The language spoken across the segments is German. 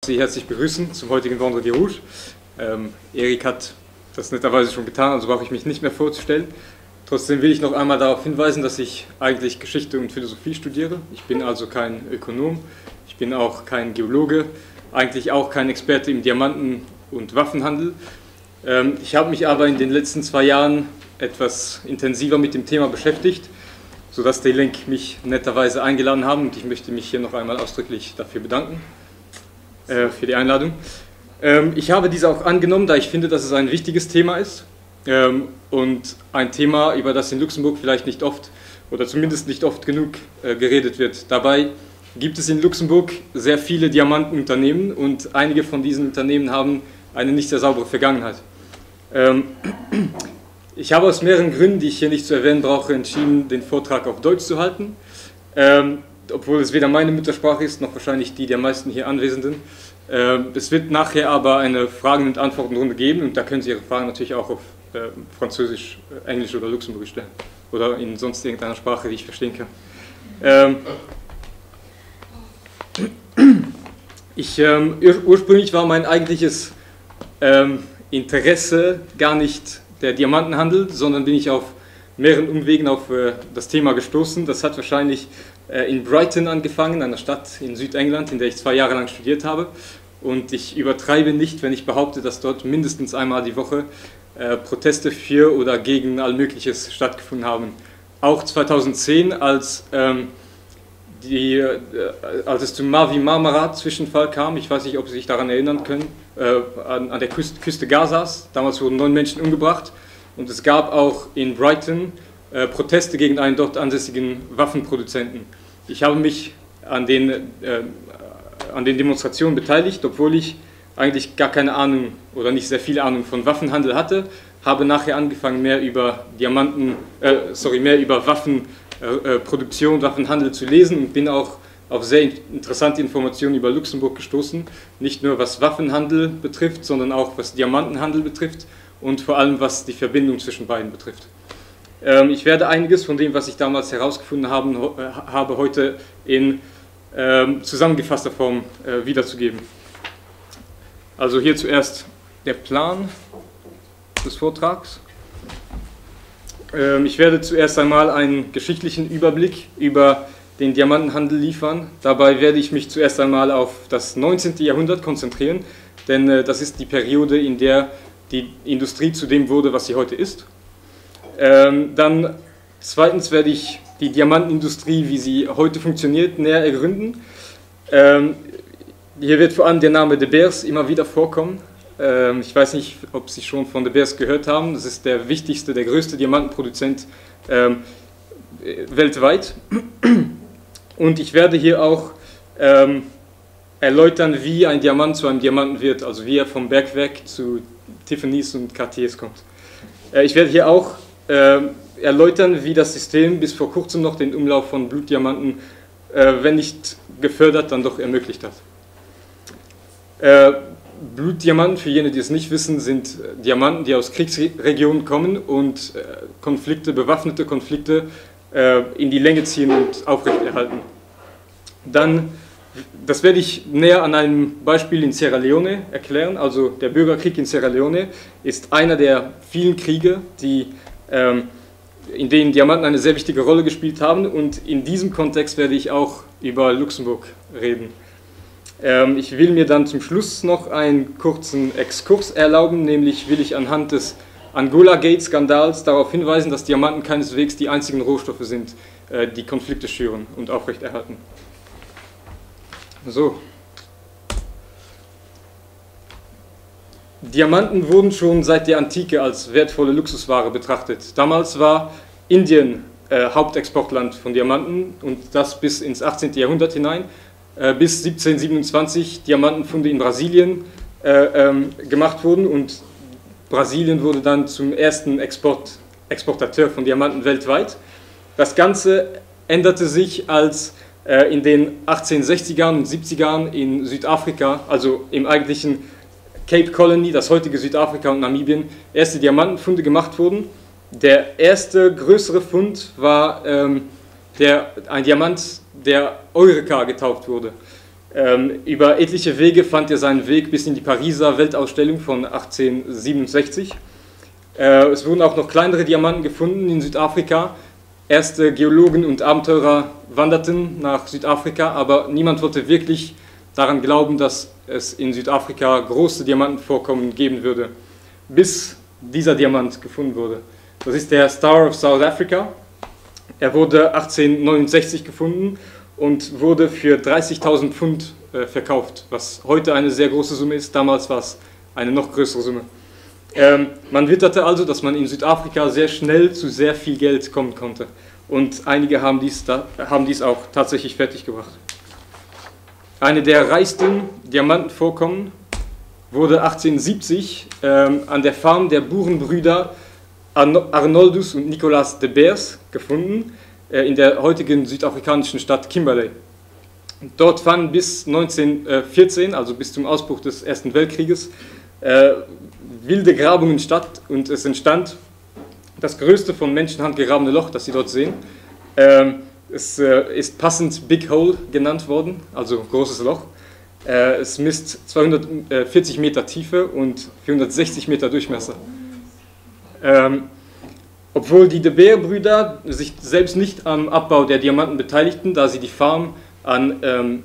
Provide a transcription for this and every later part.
Sie herzlich begrüßen zum heutigen Vendredi Rouge. Erik hat das netterweise schon getan, also brauche ich mich nicht mehr vorzustellen. Trotzdem will ich noch einmal darauf hinweisen, dass ich eigentlich Geschichte und Philosophie studiere. Ich bin also kein Ökonom, ich bin auch kein Geologe, eigentlich auch kein Experte im Diamanten- und Waffenhandel. Ich habe mich aber in den letzten 2 Jahren etwas intensiver mit dem Thema beschäftigt, sodass die Link mich netterweise eingeladen haben, und ich möchte mich hier noch einmal ausdrücklich dafür bedanken. Für die Einladung. Ich habe diese auch angenommen, da ich finde, dass es ein wichtiges Thema ist und ein Thema, über das in Luxemburg vielleicht nicht oft oder zumindest nicht oft genug geredet wird. Dabei gibt es in Luxemburg sehr viele Diamantenunternehmen und einige von diesen Unternehmen haben eine nicht sehr saubere Vergangenheit. Ich habe aus mehreren Gründen, die ich hier nicht zu erwähnen brauche, entschieden, den Vortrag auf Deutsch zu halten. Obwohl es weder meine Muttersprache ist, noch wahrscheinlich die der meisten hier Anwesenden. Es wird nachher aber eine Fragen- und Antwortenrunde geben, und da können Sie Ihre Fragen natürlich auch auf Französisch, Englisch oder Luxemburgisch stellen. Oder in sonst irgendeiner Sprache, die ich verstehen kann. Ursprünglich war mein eigentliches Interesse gar nicht der Diamantenhandel, sondern bin ich auf mehreren Umwegen auf das Thema gestoßen. Das hat wahrscheinlich in Brighton angefangen, einer Stadt in Südengland, in der ich 2 Jahre lang studiert habe. Und ich übertreibe nicht, wenn ich behaupte, dass dort mindestens einmal die Woche Proteste für oder gegen all Mögliches stattgefunden haben. Auch 2010, als es zum Mavi Marmara-Zwischenfall kam, ich weiß nicht, ob Sie sich daran erinnern können, an der Küste Gazas. Damals wurden 9 Menschen umgebracht. Und es gab auch in Brighton Proteste gegen einen dort ansässigen Waffenproduzenten. Ich habe mich an den Demonstrationen beteiligt, obwohl ich eigentlich gar keine Ahnung oder nicht sehr viel Ahnung von Waffenhandel hatte, habe nachher angefangen, mehr über Waffenproduktion, Waffenhandel zu lesen, und bin auch auf sehr interessante Informationen über Luxemburg gestoßen, nicht nur was Waffenhandel betrifft, sondern auch was Diamantenhandel betrifft und vor allem was die Verbindung zwischen beiden betrifft. Ich werde einiges von dem, was ich damals herausgefunden habe, heute in zusammengefasster Form wiederzugeben. Also hier zuerst der Plan des Vortrags. Ich werde zuerst einmal einen geschichtlichen Überblick über den Diamantenhandel liefern. Dabei werde ich mich zuerst einmal auf das 19. Jahrhundert konzentrieren, denn das ist die Periode, in der die Industrie zu dem wurde, was sie heute ist. Dann zweitens werde ich die Diamantenindustrie, wie sie heute funktioniert, näher ergründen. Hier wird vor allem der Name De Beers immer wieder vorkommen. Ich weiß nicht, ob Sie schon von De Beers gehört haben. Das ist der wichtigste, der größte Diamantenproduzent weltweit. Und ich werde hier auch erläutern, wie ein Diamant zu einem Diamanten wird, also wie er vom Bergwerk zu Tiffany's und Cartiers kommt. Ich werde hier auch erläutern, wie das System bis vor kurzem noch den Umlauf von Blutdiamanten, wenn nicht gefördert, dann doch ermöglicht hat. Blutdiamanten, für jene, die es nicht wissen, sind Diamanten, die aus Kriegsregionen kommen und bewaffnete Konflikte in die Länge ziehen und aufrechterhalten. Das werde ich näher an einem Beispiel in Sierra Leone erklären. Also der Bürgerkrieg in Sierra Leone ist einer der vielen Kriege, in denen Diamanten eine sehr wichtige Rolle gespielt haben, und in diesem Kontext werde ich auch über Luxemburg reden. Ich will mir dann zum Schluss noch einen kurzen Exkurs erlauben, nämlich will ich anhand des Angola-Gate-Skandals darauf hinweisen, dass Diamanten keineswegs die einzigen Rohstoffe sind, die Konflikte schüren und aufrechterhalten. So. Diamanten wurden schon seit der Antike als wertvolle Luxusware betrachtet. Damals war Indien Hauptexportland von Diamanten, und das bis ins 18. Jahrhundert hinein. Bis 1727 Diamantenfunde in Brasilien gemacht wurden, und Brasilien wurde dann zum ersten Exportateur von Diamanten weltweit. Das Ganze änderte sich, als in den 1860ern und 70ern in Südafrika, also im eigentlichen Cape Colony, das heutige Südafrika und Namibien, erste Diamantenfunde gemacht wurden. Der erste größere Fund war ein Diamant, der Eureka getauft wurde. Über etliche Wege fand er seinen Weg bis in die Pariser Weltausstellung von 1867. Es wurden auch noch kleinere Diamanten gefunden in Südafrika. Erste Geologen und Abenteurer wanderten nach Südafrika, aber niemand wollte wirklich daran glauben, dass es in Südafrika große Diamantenvorkommen geben würde, bis dieser Diamant gefunden wurde. Das ist der Star of South Africa. Er wurde 1869 gefunden und wurde für 30.000 Pfund verkauft, was heute eine sehr große Summe ist. Damals war es eine noch größere Summe. Man witterte also, dass man in Südafrika sehr schnell zu sehr viel Geld kommen konnte. Und einige haben dies auch tatsächlich fertiggebracht. Eine der reichsten Diamantenvorkommen wurde 1870 an der Farm der Burenbrüder Arnoldus und Nicolas de Beers gefunden, in der heutigen südafrikanischen Stadt Kimberley. Dort fanden bis 1914, also bis zum Ausbruch des Ersten Weltkrieges, wilde Grabungen statt und es entstand das größte von Menschenhand gegrabene Loch, das Sie dort sehen. Es ist passend Big Hole genannt worden, also großes Loch. Es misst 240 Meter Tiefe und 460 Meter Durchmesser. Obwohl die De Beer-Brüder sich selbst nicht am Abbau der Diamanten beteiligten, da sie die Farm an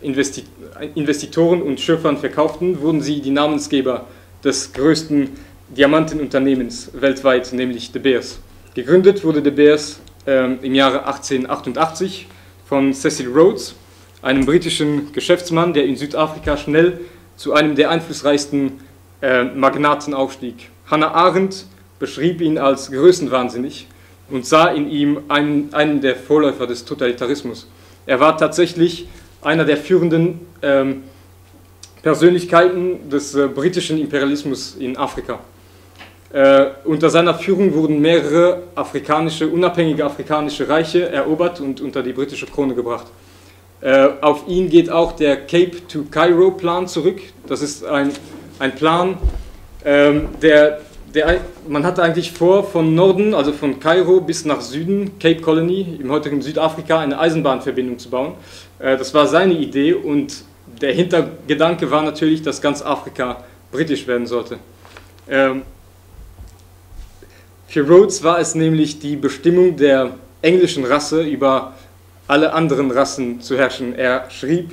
Investitoren und Schürfern verkauften, wurden sie die Namensgeber des größten Diamantenunternehmens weltweit, nämlich De Beers. Gegründet wurde De Beers im Jahre 1888 von Cecil Rhodes, einem britischen Geschäftsmann, der in Südafrika schnell zu einem der einflussreichsten Magnaten aufstieg. Hannah Arendt beschrieb ihn als größenwahnsinnig und sah in ihm einen der Vorläufer des Totalitarismus. Er war tatsächlich einer der führenden Persönlichkeiten des britischen Imperialismus in Afrika. Unter seiner Führung wurden mehrere unabhängige afrikanische Reiche erobert und unter die britische Krone gebracht. Auf ihn geht auch der Cape to Cairo Plan zurück. Das ist ein Plan, man hatte eigentlich vor, von Norden, also von Kairo bis nach Süden, Cape Colony, im heutigen Südafrika, eine Eisenbahnverbindung zu bauen. Das war seine Idee und der Hintergedanke war natürlich, dass ganz Afrika britisch werden sollte. Für Rhodes war es nämlich die Bestimmung der englischen Rasse über alle anderen Rassen zu herrschen. Er schrieb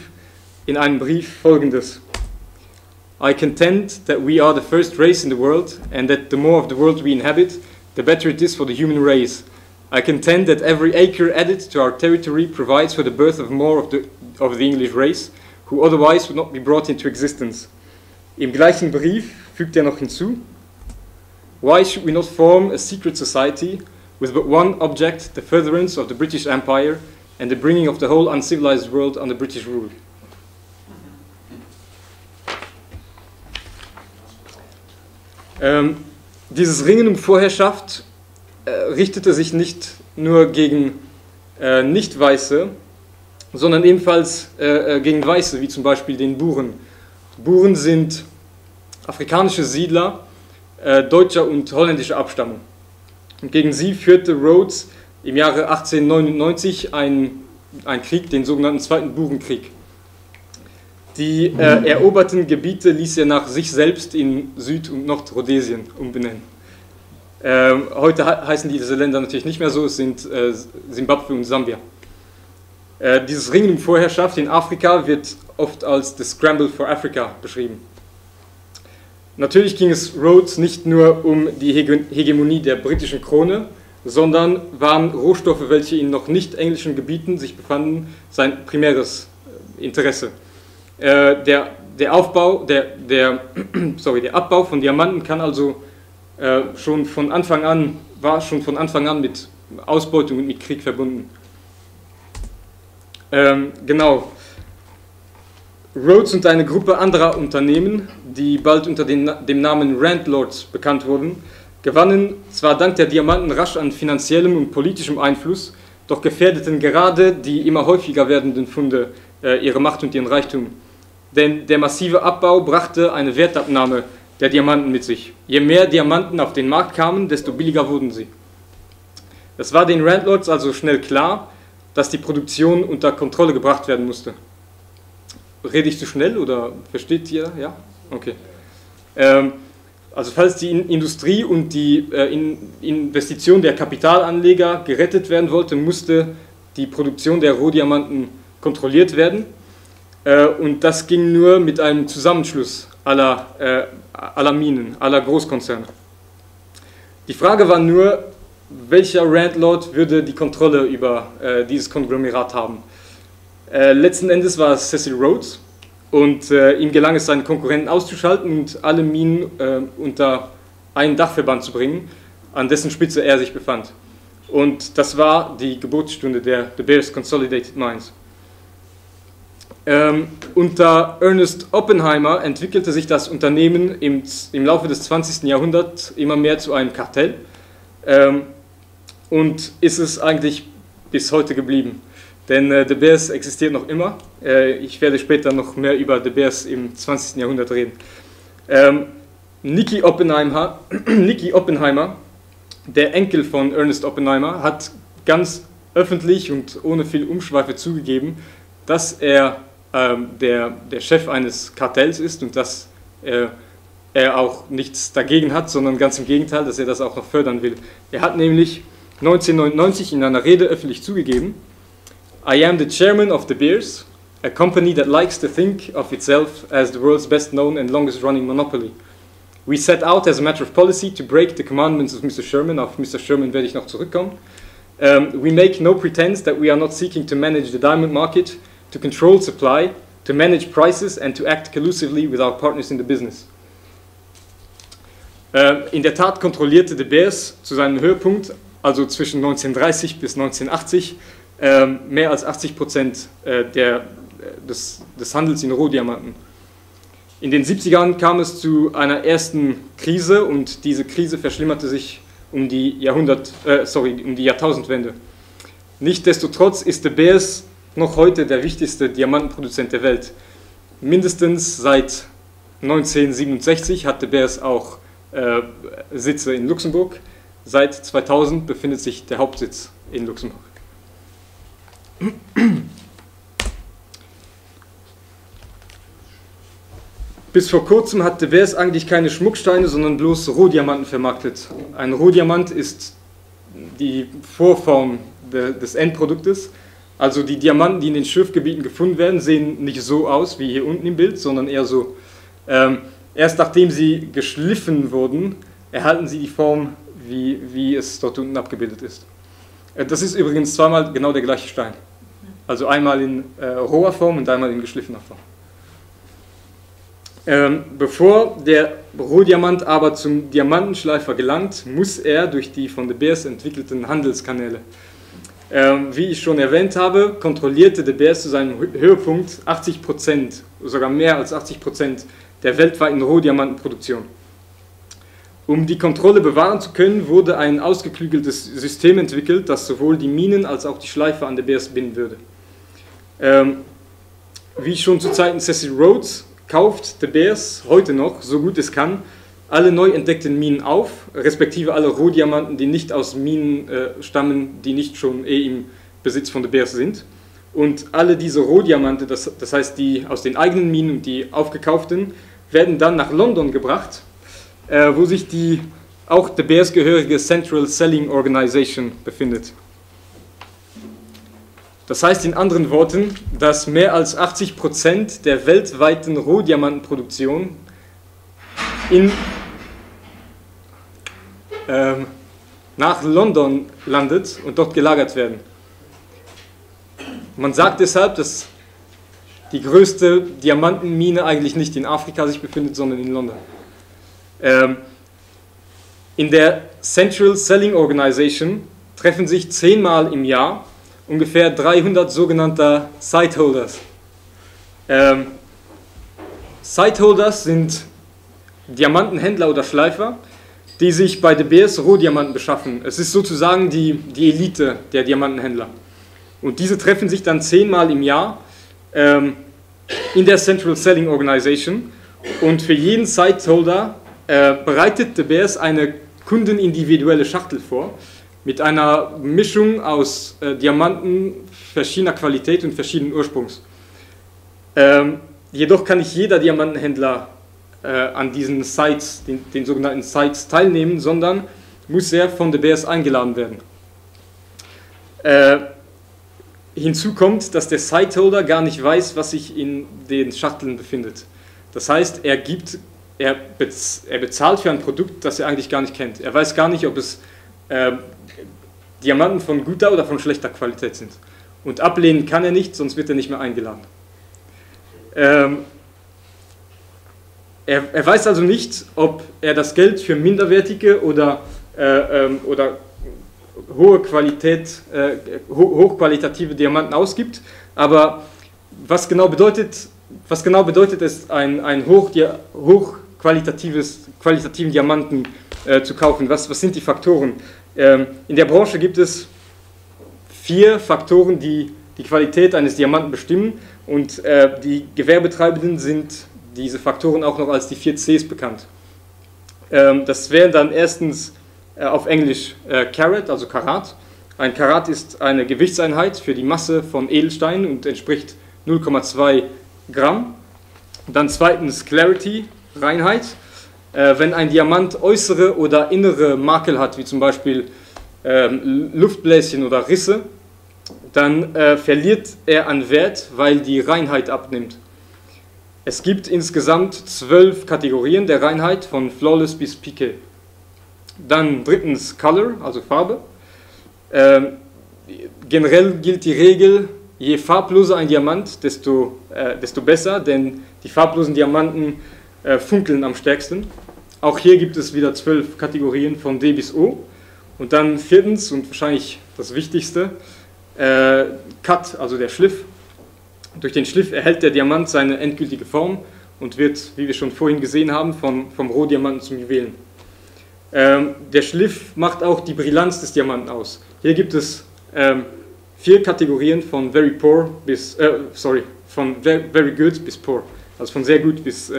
in einem Brief Folgendes: I contend that we are the first race in the world, and that the more of the world we inhabit, the better it is for the human race. I contend that every acre added to our territory provides for the birth of more of the English race, who otherwise would not be brought into existence. Im gleichen Brief fügt er noch hinzu: Why should we not form a secret society with but one object, the furtherance of the British Empire and the bringing of the whole uncivilized world under British rule? Dieses Ringen um Vorherrschaft richtete sich nicht nur gegen Nicht-Weiße, sondern ebenfalls gegen Weiße, wie zum Beispiel den Buren. Buren sind afrikanische Siedler deutscher und holländischer Abstammung. Und gegen sie führte Rhodes im Jahre 1899 einen Krieg, den sogenannten Zweiten Burenkrieg. Die eroberten Gebiete ließ er nach sich selbst in Süd- und Nordrhodesien umbenennen. Heute heißen diese Länder natürlich nicht mehr so, es sind Simbabwe und Sambia. Dieses Ringen um Vorherrschaft in Afrika wird oft als The Scramble for Africa beschrieben. Natürlich ging es Rhodes nicht nur um die Hegemonie der britischen Krone, sondern waren Rohstoffe, welche in noch nicht englischen Gebieten sich befanden, sein primäres Interesse. Der Abbau von Diamanten kann also war schon von Anfang an mit Ausbeutung und mit Krieg verbunden. Genau. Rhodes und eine Gruppe anderer Unternehmen, die bald unter dem Namen Randlords bekannt wurden, gewannen zwar dank der Diamanten rasch an finanziellem und politischem Einfluss, doch gefährdeten gerade die immer häufiger werdenden Funde ihre Macht und ihren Reichtum. Denn der massive Abbau brachte eine Wertabnahme der Diamanten mit sich. Je mehr Diamanten auf den Markt kamen, desto billiger wurden sie. Es war den Randlords also schnell klar, dass die Produktion unter Kontrolle gebracht werden musste. rede ich zu schnell oder versteht ihr? Ja? Okay. Also falls die Industrie und die Investition der Kapitalanleger gerettet werden wollte, musste die Produktion der Rohdiamanten kontrolliert werden. Und das ging nur mit einem Zusammenschluss aller Minen, aller Großkonzerne. Die Frage war nur, welcher Landlord würde die Kontrolle über dieses Konglomerat haben. Letzten Endes war es Cecil Rhodes und ihm gelang es, seinen Konkurrenten auszuschalten und alle Minen unter einen Dachverband zu bringen, an dessen Spitze er sich befand. Und das war die Geburtsstunde der De Beers Consolidated Mines. Unter Ernest Oppenheimer entwickelte sich das Unternehmen im Laufe des 20. Jahrhunderts immer mehr zu einem Kartell und ist es eigentlich bis heute geblieben. Denn De Beers existiert noch immer. Ich werde später noch mehr über De Beers im 20. Jahrhundert reden. Nicky Oppenheimer, der Enkel von Ernest Oppenheimer, hat ganz öffentlich und ohne viel Umschweife zugegeben, dass er der Chef eines Kartells ist und dass er auch nichts dagegen hat, sondern ganz im Gegenteil, dass er das auch noch fördern will. Er hat nämlich 1999 in einer Rede öffentlich zugegeben: I am the chairman of De Beers, a company that likes to think of itself as the world's best known and longest running monopoly. We set out as a matter of policy to break the commandments of Mr. Sherman. Auf Mr. Sherman werde ich noch zurückkommen. We make no pretense that we are not seeking to manage the diamond market, to control supply, to manage prices and to act collusively with our partners in the business. In der Tat kontrollierte De Beers zu seinem Höhepunkt, also zwischen 1930 bis 1980, mehr als 80% des Handels in Rohdiamanten. In den 70ern kam es zu einer ersten Krise und diese Krise verschlimmerte sich um die Jahrtausendwende. Nichtsdestotrotz ist De Beers noch heute der wichtigste Diamantenproduzent der Welt. Mindestens seit 1967 hat De Beers auch Sitze in Luxemburg. Seit 2000 befindet sich der Hauptsitz in Luxemburg. Bis vor kurzem hat De Beers eigentlich keine Schmucksteine, sondern bloß Rohdiamanten vermarktet. Ein Rohdiamant ist die Vorform des Endproduktes. Also die Diamanten, die in den Schürfgebieten gefunden werden, sehen nicht so aus wie hier unten im Bild, sondern eher so. Erst nachdem sie geschliffen wurden, erhalten sie die Form, wie es dort unten abgebildet ist. Das ist übrigens zweimal genau der gleiche Stein. Also einmal in roher Form und einmal in geschliffener Form. Bevor der Rohdiamant aber zum Diamantenschleifer gelangt, muss er durch die von De Beers entwickelten Handelskanäle. Wie ich schon erwähnt habe, kontrollierte De Beers zu seinem Höhepunkt 80%, sogar mehr als 80% der weltweiten Rohdiamantenproduktion. Um die Kontrolle bewahren zu können, wurde ein ausgeklügeltes System entwickelt, das sowohl die Minen als auch die Schleifer an De Beers binden würde. Wie schon zu Zeiten Cecil Rhodes kauft De Beers heute noch, so gut es kann, alle neu entdeckten Minen auf, respektive alle Rohdiamanten, die nicht aus Minen stammen, die nicht schon im Besitz von De Beers sind. Und alle diese Rohdiamante, das heißt die aus den eigenen Minen und die aufgekauften, werden dann nach London gebracht, wo sich die auch De Beers gehörige Central Selling Organization befindet. Das heißt in anderen Worten, dass mehr als 80% der weltweiten Rohdiamantenproduktion nach London landet und dort gelagert werden. Man sagt deshalb, dass die größte Diamantenmine eigentlich nicht in Afrika sich befindet, sondern in London. In der Central Selling Organization treffen sich 10-mal im Jahr ungefähr 300 sogenannter Sightholders. Sightholders sind Diamantenhändler oder Schleifer, die sich bei De Beers Rohdiamanten beschaffen. Es ist sozusagen die Elite der Diamantenhändler. Und diese treffen sich dann 10-mal im Jahr in der Central Selling Organization. Und für jeden Sightholder bereitet De Beers eine kundenindividuelle Schachtel vor, mit einer Mischung aus Diamanten verschiedener Qualität und verschiedenen Ursprungs. Jedoch kann nicht jeder Diamantenhändler an diesen Sites, den sogenannten Sites, teilnehmen, sondern muss er von De Beers eingeladen werden. Hinzu kommt, dass der Siteholder gar nicht weiß, was sich in den Schachteln befindet. Das heißt, er bezahlt für ein Produkt, das er eigentlich gar nicht kennt. Er weiß gar nicht, ob es Diamanten von guter oder von schlechter Qualität sind. Und ablehnen kann er nicht, sonst wird er nicht mehr eingeladen. Er weiß also nicht, ob er das Geld für minderwertige oder hochqualitative Diamanten ausgibt, aber was genau bedeutet es, einen hochqualitativen Diamanten zu kaufen? Was sind die Faktoren? In der Branche gibt es 4 Faktoren, die die Qualität eines Diamanten bestimmen, und die Gewerbetreibenden sind diese Faktoren auch noch als die 4 Cs bekannt. Das wären dann erstens auf Englisch Carat, also Karat. Ein Karat ist eine Gewichtseinheit für die Masse von Edelsteinen und entspricht 0,2 Gramm. Dann zweitens Clarity, Reinheit. Wenn ein Diamant äußere oder innere Makel hat, wie zum Beispiel Luftbläschen oder Risse, dann verliert er an Wert, weil die Reinheit abnimmt. Es gibt insgesamt 12 Kategorien der Reinheit, von Flawless bis Piqué. Dann drittens Color, also Farbe. Generell gilt die Regel, je farbloser ein Diamant, desto besser, denn die farblosen Diamanten funkeln am stärksten. Auch hier gibt es wieder 12 Kategorien von D bis O. Und dann viertens und wahrscheinlich das Wichtigste, Cut, also der Schliff. Durch den Schliff erhält der Diamant seine endgültige Form und wird, wie wir schon vorhin gesehen haben, vom Rohdiamanten zum Juwelen. Der Schliff macht auch die Brillanz des Diamanten aus. Hier gibt es 4 Kategorien von very good bis poor, also von sehr gut bis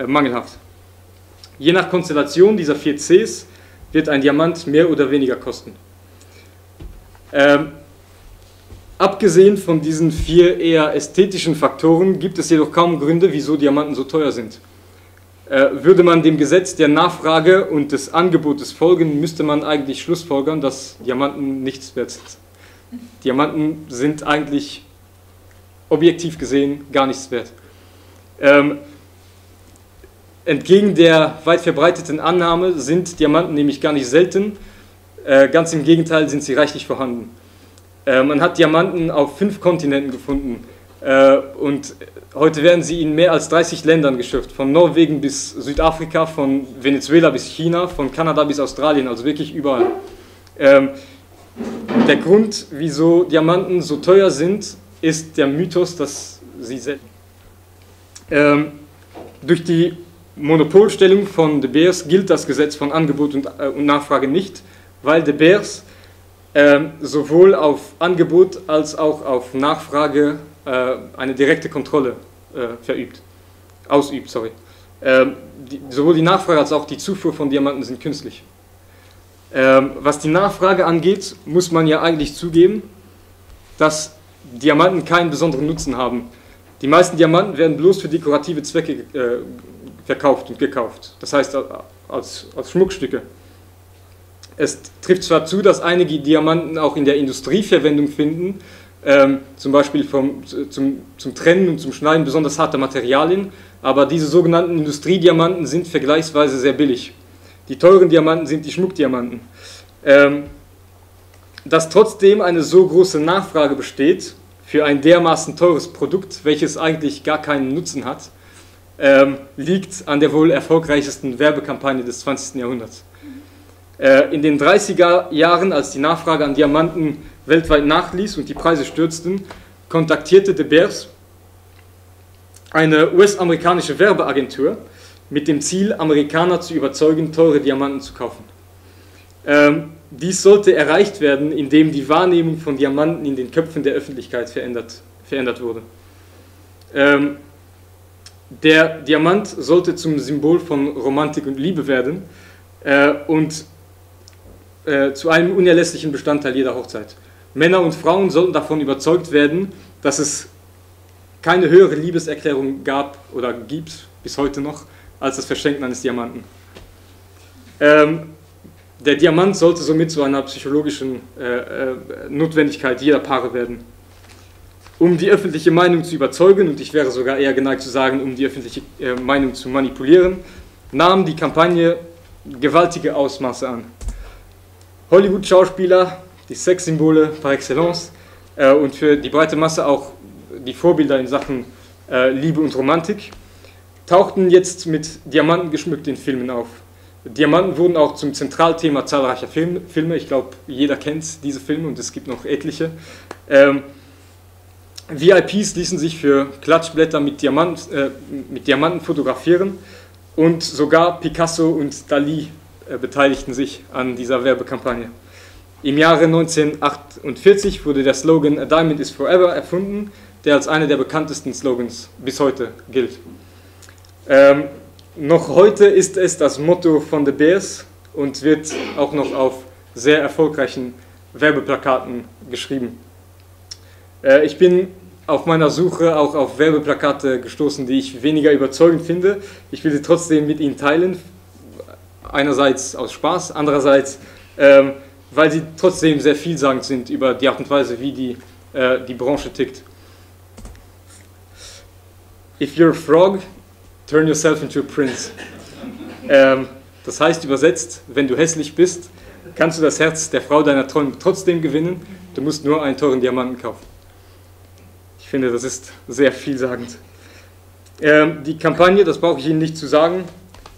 mangelhaft. Je nach Konstellation dieser 4 Cs wird ein Diamant mehr oder weniger kosten. Abgesehen von diesen 4 eher ästhetischen Faktoren gibt es jedoch kaum Gründe, wieso Diamanten so teuer sind. Würde man dem Gesetz der Nachfrage und des Angebotes folgen, müsste man eigentlich schlussfolgern, dass Diamanten nichts wert sind. Diamanten sind eigentlich objektiv gesehen gar nichts wert. Entgegen der weit verbreiteten Annahme sind Diamanten nämlich gar nicht selten, ganz im Gegenteil sind sie reichlich vorhanden. Man hat Diamanten auf 5 Kontinenten gefunden und heute werden sie in mehr als 30 Ländern geschürft, von Norwegen bis Südafrika, von Venezuela bis China, von Kanada bis Australien, also wirklich überall. Der Grund, wieso Diamanten so teuer sind, ist der Mythos, dass sie selten sind. Durch die Monopolstellung von De Beers gilt das Gesetz von Angebot und Nachfrage nicht, weil De Beers sowohl auf Angebot als auch auf Nachfrage eine direkte Kontrolle ausübt. Sowohl die Nachfrage als auch die Zufuhr von Diamanten sind künstlich. Was die Nachfrage angeht, muss man ja eigentlich zugeben, dass Diamanten keinen besonderen Nutzen haben. Die meisten Diamanten werden bloß für dekorative Zwecke verkauft und gekauft, das heißt als Schmuckstücke. Es trifft zwar zu, dass einige Diamanten auch in der Industrie Verwendung finden, zum Beispiel zum Trennen und zum Schneiden besonders harter Materialien, aber diese sogenannten Industriediamanten sind vergleichsweise sehr billig. Die teuren Diamanten sind die Schmuckdiamanten. Dass trotzdem eine so große Nachfrage besteht für ein dermaßen teures Produkt, welches eigentlich gar keinen Nutzen hat, liegt an der wohl erfolgreichsten Werbekampagne des 20. Jahrhunderts. In den 30er Jahren, als die Nachfrage an Diamanten weltweit nachließ und die Preise stürzten, kontaktierte De Beers eine US-amerikanische Werbeagentur mit dem Ziel, Amerikaner zu überzeugen, teure Diamanten zu kaufen. Dies sollte erreicht werden, indem die Wahrnehmung von Diamanten in den Köpfen der Öffentlichkeit verändert wurde. Der Diamant sollte zum Symbol von Romantik und Liebe werden und zu einem unerlässlichen Bestandteil jeder Hochzeit. Männer und Frauen sollten davon überzeugt werden, dass es keine höhere Liebeserklärung gab oder gibt bis heute noch als das Verschenken eines Diamanten. Der Diamant sollte somit zu einer psychologischen Notwendigkeit jeder Paare werden. Um die öffentliche Meinung zu überzeugen, und ich wäre sogar eher geneigt zu sagen, um die öffentliche Meinung zu manipulieren, nahm die Kampagne gewaltige Ausmaße an. Hollywood-Schauspieler, die Sexsymbole par excellence und für die breite Masse auch die Vorbilder in Sachen Liebe und Romantik, tauchten jetzt mit Diamanten geschmückt in Filmen auf. Diamanten wurden auch zum Zentralthema zahlreicher Filme. Ich glaube, jeder kennt diese Filme und es gibt noch etliche. VIPs ließen sich für Klatschblätter mit Diamanten fotografieren und sogar Picasso und Dalí beteiligten sich an dieser Werbekampagne. Im Jahre 1948 wurde der Slogan "A Diamond is Forever" erfunden, der als einer der bekanntesten Slogans bis heute gilt. Noch heute ist es das Motto von De Beers und wird auch noch auf sehr erfolgreichen Werbeplakaten geschrieben. Ich bin auf meiner Suche auch auf Werbeplakate gestoßen, die ich weniger überzeugend finde. Ich will sie trotzdem mit Ihnen teilen, einerseits aus Spaß, andererseits, weil sie trotzdem sehr vielsagend sind über die Art und Weise, wie die Branche tickt. If you're a frog, turn yourself into a prince. Das heißt übersetzt, wenn du hässlich bist, kannst du das Herz der Frau deiner Träume trotzdem gewinnen, du musst nur einen teuren Diamanten kaufen. Ich finde, das ist sehr vielsagend. Die Kampagne, das brauche ich Ihnen nicht zu sagen,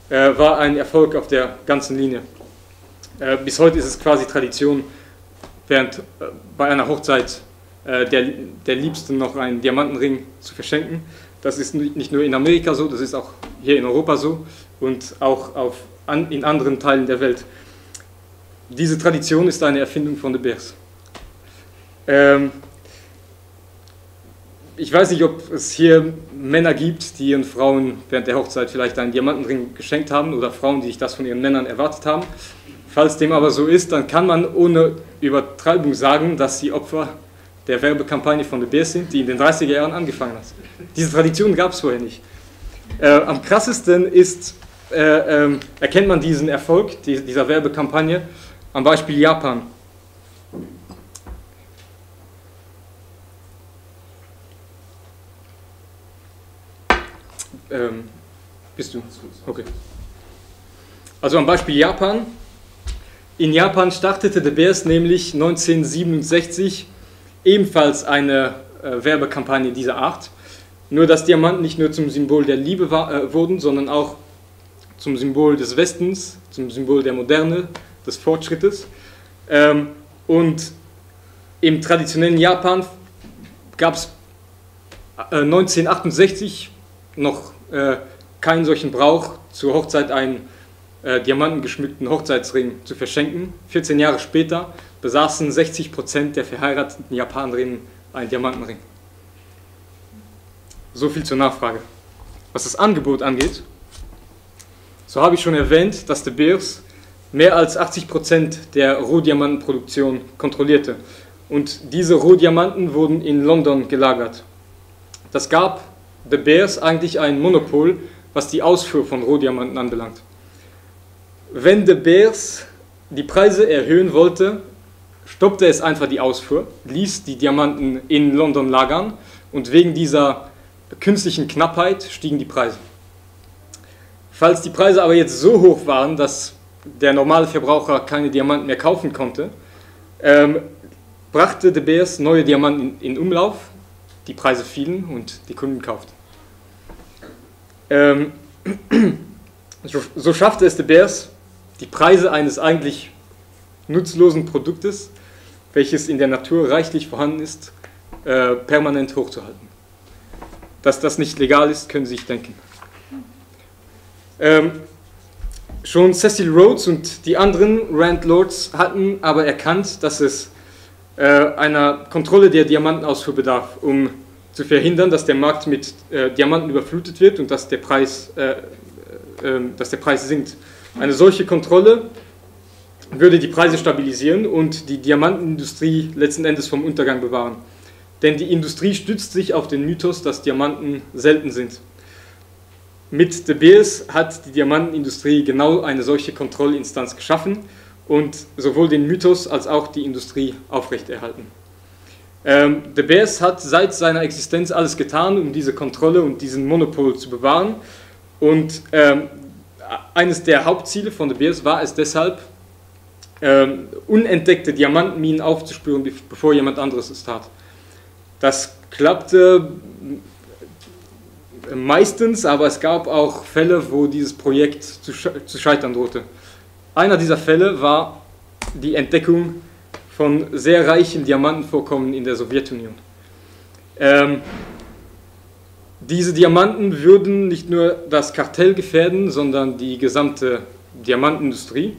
war ein Erfolg auf der ganzen Linie. Bis heute ist es quasi Tradition, während bei einer Hochzeit der Liebsten noch einen Diamantenring zu verschenken. Das ist nicht nur in Amerika so, das ist auch hier in Europa so und auch in anderen Teilen der Welt. Diese Tradition ist eine Erfindung von De Beers. Ich weiß nicht, ob es hier Männer gibt, die ihren Frauen während der Hochzeit vielleicht einen Diamantenring geschenkt haben oder Frauen, die sich das von ihren Männern erwartet haben. Falls dem aber so ist, dann kann man ohne Übertreibung sagen, dass sie Opfer der Werbekampagne von De Beers sind, die in den 30er Jahren angefangen hat. Diese Tradition gab es vorher nicht. Am krassesten erkennt man diesen Erfolg dieser Werbekampagne am Beispiel Japan. Bist du? Okay. Also am Beispiel Japan. In Japan startete De Beers nämlich 1967 ebenfalls eine Werbekampagne dieser Art. Nur dass Diamanten nicht nur zum Symbol der Liebe wurden, sondern auch zum Symbol des Westens, zum Symbol der Moderne, des Fortschrittes. Und im traditionellen Japan gab es 1968 noch keinen solchen Brauch, zur Hochzeit einen diamantengeschmückten Hochzeitsring zu verschenken. 14 Jahre später besaßen 60% der verheirateten Japanerinnen einen Diamantenring. So viel zur Nachfrage. Was das Angebot angeht, so habe ich schon erwähnt, dass De Beers mehr als 80% der Rohdiamantenproduktion kontrollierte. Und diese Rohdiamanten wurden in London gelagert. Das gab De Beers eigentlich ein Monopol, was die Ausfuhr von Rohdiamanten anbelangt. Wenn De Beers die Preise erhöhen wollte, stoppte es einfach die Ausfuhr, ließ die Diamanten in London lagern und wegen dieser künstlichen Knappheit stiegen die Preise. Falls die Preise aber jetzt so hoch waren, dass der normale Verbraucher keine Diamanten mehr kaufen konnte, brachte De Beers neue Diamanten in Umlauf, die Preise fielen und die Kunden kauften. So schaffte es De Beers, die Preise eines eigentlich nutzlosen Produktes, welches in der Natur reichlich vorhanden ist, permanent hochzuhalten. Dass das nicht legal ist, können Sie sich denken. Schon Cecil Rhodes und die anderen Landlords hatten aber erkannt, dass es einer Kontrolle der Diamantenausfuhr bedarf, um zu verhindern, dass der Markt mit Diamanten überflutet wird und dass der Preis sinkt. Eine solche Kontrolle würde die Preise stabilisieren und die Diamantenindustrie letzten Endes vom Untergang bewahren. denn die Industrie stützt sich auf den Mythos, dass Diamanten selten sind. Mit De Beers hat die Diamantenindustrie genau eine solche Kontrollinstanz geschaffen und sowohl den Mythos als auch die Industrie aufrechterhalten. De Beers hat seit seiner Existenz alles getan, um diese Kontrolle und diesen Monopol zu bewahren, und eines der Hauptziele von De Beers war es deshalb, unentdeckte Diamantenminen aufzuspüren, bevor jemand anderes es tat. Das klappte meistens, aber es gab auch Fälle, wo dieses Projekt zu scheitern drohte. Einer dieser Fälle war die Entdeckung von sehr reichen Diamantenvorkommen in der Sowjetunion. Diese Diamanten würden nicht nur das Kartell gefährden, sondern die gesamte Diamantenindustrie.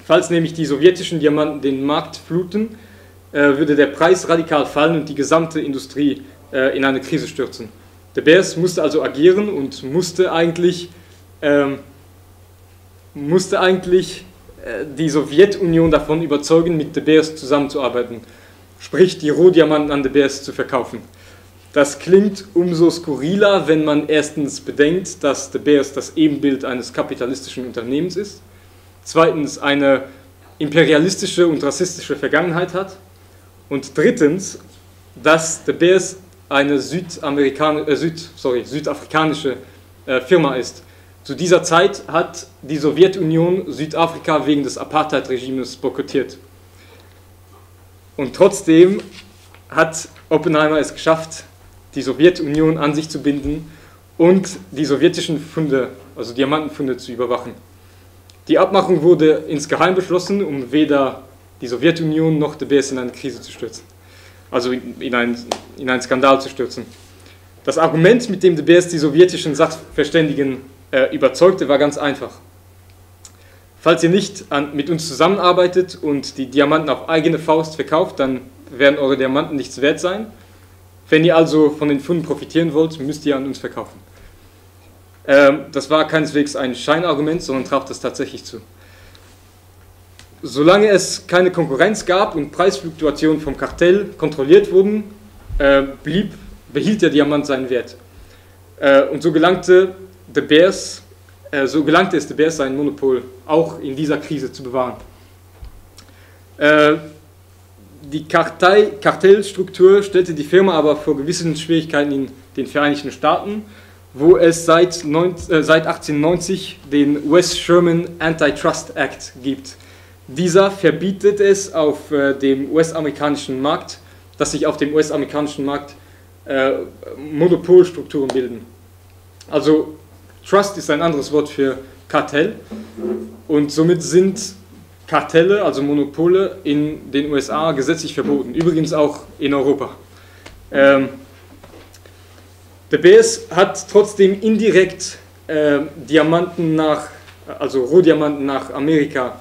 Falls nämlich die sowjetischen Diamanten den Markt fluten, würde der Preis radikal fallen und die gesamte Industrie in eine Krise stürzen. De Beers musste also agieren und musste eigentlich die Sowjetunion davon überzeugen, mit De Beers zusammenzuarbeiten, sprich die Rohdiamanten an De Beers zu verkaufen. Das klingt umso skurriler, wenn man erstens bedenkt, dass De Beers das Ebenbild eines kapitalistischen Unternehmens ist, zweitens eine imperialistische und rassistische Vergangenheit hat und drittens, dass De Beers eine südafrikanische Firma ist. Zu dieser Zeit hat die Sowjetunion Südafrika wegen des Apartheid-Regimes boykottiert. Und trotzdem hat Oppenheimer es geschafft, die Sowjetunion an sich zu binden und die sowjetischen Funde, also Diamantenfunde, zu überwachen. Die Abmachung wurde insgeheim beschlossen, um weder die Sowjetunion noch De Beers in eine Krise zu stürzen, also in einen Skandal zu stürzen. Das Argument, mit dem De Beers die sowjetischen Sachverständigen überzeugte, war ganz einfach. Falls ihr nicht mit uns zusammenarbeitet und die Diamanten auf eigene Faust verkauft, dann werden eure Diamanten nichts wert sein. Wenn ihr also von den Funden profitieren wollt, müsst ihr an uns verkaufen. Das war keineswegs ein Scheinargument, sondern traf das tatsächlich zu. Solange es keine Konkurrenz gab und Preisfluktuationen vom Kartell kontrolliert wurden, behielt der Diamant seinen Wert. Und so gelangte es De Beers, sein Monopol auch in dieser Krise zu bewahren. Die Kartellstruktur stellte die Firma aber vor gewissen Schwierigkeiten in den Vereinigten Staaten, wo es seit 1890 den West Sherman Antitrust Act gibt. Dieser verbietet es auf dem US-amerikanischen Markt, dass sich auf dem US-amerikanischen Markt Monopolstrukturen bilden. Also Trust ist ein anderes Wort für Kartell und somit sind Kartelle, also Monopole, in den USA gesetzlich verboten, übrigens auch in Europa. De Beers hat trotzdem indirekt Rohdiamanten nach Amerika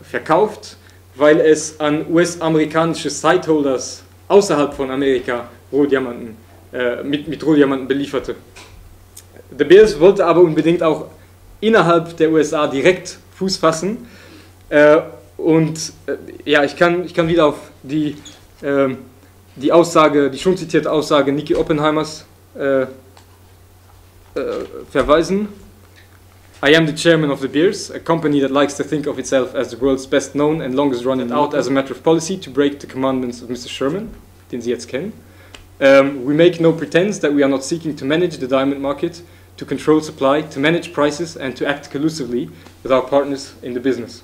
verkauft, weil es an US-amerikanische Sightholders außerhalb von Amerika mit Rohdiamanten belieferte. De Beers wollte aber unbedingt auch innerhalb der USA direkt Fuß fassen. Ich kann wieder auf die schon zitierte Aussage Nicky Oppenheimers verweisen. I am the chairman of De Beers, a company that likes to think of itself as the world's best known and longest running out as a matter of policy to break the commandments of Mr. Sherman, den Sie jetzt kennen. We make no pretense that we are not seeking to manage the diamond market, to control supply, to manage prices and to act collusively with our partners in the business.